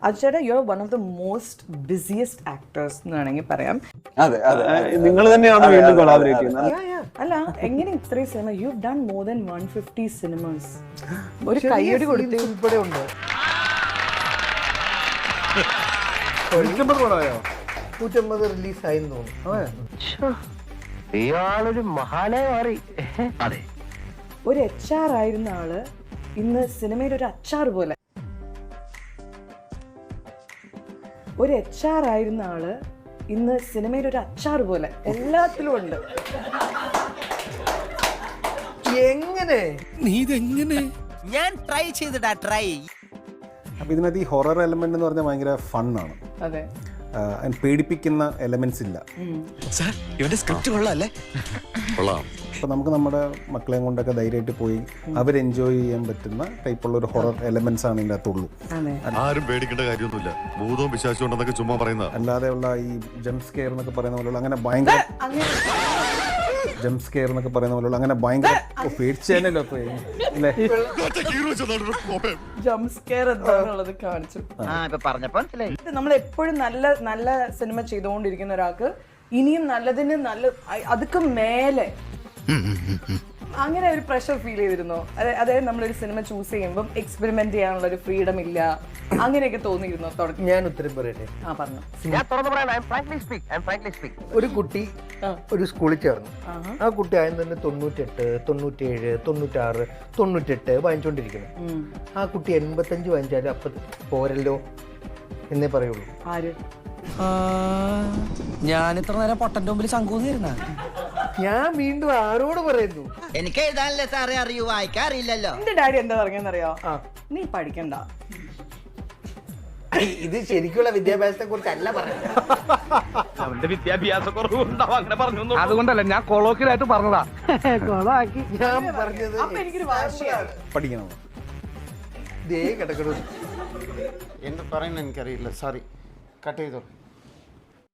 അജയുടെ you are one of the most busiest actors എന്ന് വേണമെങ്കിൽ പറയാം. നിങ്ങൾ തന്നെയാണ് വീണ്ടും കൊളാബറേറ്റ് ചെയ്യുന്നത്. അല്ല, എങ്ങനെ ഇത്രയും cinema you have done more than 150 cinemas. ഒരു കയ്യടി കൊടുത്ത് ഉൾപ്പെടെ ഉണ്ട്. 150 റിലീസായി തോന്നുന്നു. ഇയാളൊരു മഹാനായി മാറി. അതെ, ഒരു HR ആയിരുന്ന ആള് ഇന്ന് സിനിമയിൽ ഒരു അച്ചാർ പോലെ. ഒരു HR ആയിരുന്ന ആള് ഇന്ന് സിനിമയിൽ ഒരു അച്ചാർ പോലെ എല്ലാത്തിലും ഉണ്ട്. എങ്ങനെ നീ ഇതെങ്ങനെ? ഞാൻ ട്രൈ ചെയ്തിടാ ട്രൈ. അപ്പൊ ഇതിനകത്ത് ഈ ഹൊറർ എലമെന്റ് എന്ന് പറഞ്ഞാൽ ഭയങ്കര ഫണ്ണാണ്. അതെ, പേടിപ്പിക്കുന്ന എലമെന്റ്സ് ഇല്ല. സാർ, ഇവന്റെ സ്ക്രിപ്റ്റ് കൊള്ളാല്ലേ? കൊള്ളാം. അപ്പൊ നമുക്ക് നമ്മുടെ മക്കളെയും കൊണ്ടൊക്കെ ധൈര്യമായിട്ട് പോയി അവർ എൻജോയ് ചെയ്യാൻ പറ്റുന്ന ടൈപ്പുള്ള ഒരു ഹൊറർ എലമെന്റ്സ് ആണ് ഇതിൻ്റെ അകത്തുള്ളൂ. ആരും പേടിക്കേണ്ട കാര്യമൊന്നുമില്ല. ഭൂതവും പിശാചും ഉണ്ടെന്നൊക്കെ ചുമ്മാ പറയുന്നത്. അല്ലാതെയുള്ള ഈ ജംപ് സ്കെയർ എന്നൊക്കെ പറയുന്ന പോലുള്ള അങ്ങനെ ഭയങ്കര ജംപ് സ്കെയർ എന്നൊക്കെ പറയുന്ന പോലുള്ള അങ്ങനെ ഭയങ്കര പേടിച്ചേനല്ലോ അല്ലേ? ജംപ് സ്കെയർ എന്താണുള്ളത് കാണിച്ചു. നമ്മൾ എപ്പോഴും നല്ല നല്ല സിനിമ ചെയ്തുകൊണ്ടിരിക്കുന്ന ഒരാൾക്ക് ഇനിയും നല്ലതിന് നല്ല അതൊക്കെ മേലെ അങ്ങനെ ഒരു പ്രഷർ ഫീൽ ചെയ്തിരുന്നോ? അതായത് നമ്മളൊരു സിനിമ ചൂസ് ചെയ്യുമ്പോൾ എക്സ്പെരിമെന്റ് ചെയ്യാനുള്ള ഒരു ഫ്രീഡം ഇല്ല, അങ്ങനെയൊക്കെ തോന്നിയിരുന്നോ തുടക്കം? ഞാൻ ഉത്തരം പറയട്ടെ. പറഞ്ഞു. ഒരു കുട്ടി ഒരു സ്കൂളിൽ ചേർന്നു. ആ കുട്ടി ആദ്യം തന്നെ 98, 97, 96, 98 വാങ്ങിച്ചോണ്ടിരിക്കണം. ആ കുട്ടി 85 വാങ്ങിച്ചാലും അപ്പൊ പോരല്ലോ എന്നേ പറയുള്ളൂ. ആര്? ഞാൻ ഇത്ര നേരം പൊട്ടന്റെ മുമ്പിൽ ശങ്കൂന്നിരുന്ന. ഞാൻ വീണ്ടും ആരോട് പറയുന്നു? എനിക്ക് എഴുതാനല്ലേ സാറേ അറിയൂ, വായിക്കാറില്ലല്ലോ. എന്റെ ഡാഡി എന്താ പറഞ്ഞറിയോ? നീ പഠിക്കണ്ട. ഇത് ശരിക്കുള്ള വിദ്യാഭ്യാസത്തെ കുറിച്ചല്ല പറയുന്നത്. അതുകൊണ്ടല്ല, ഞാൻ കൊളോക്കിലായിട്ട് പറഞ്ഞതാ. ഞാൻ പറഞ്ഞത് അപ്പൊ എനിക്കൊരു വാശിയാണ്. പഠിക്കണം. ഇതേ കിടക്കണു. എന്ത് പറയുന്നത് എനിക്കറിയില്ല. സോറി, കട്ട് ചെയ്തോ.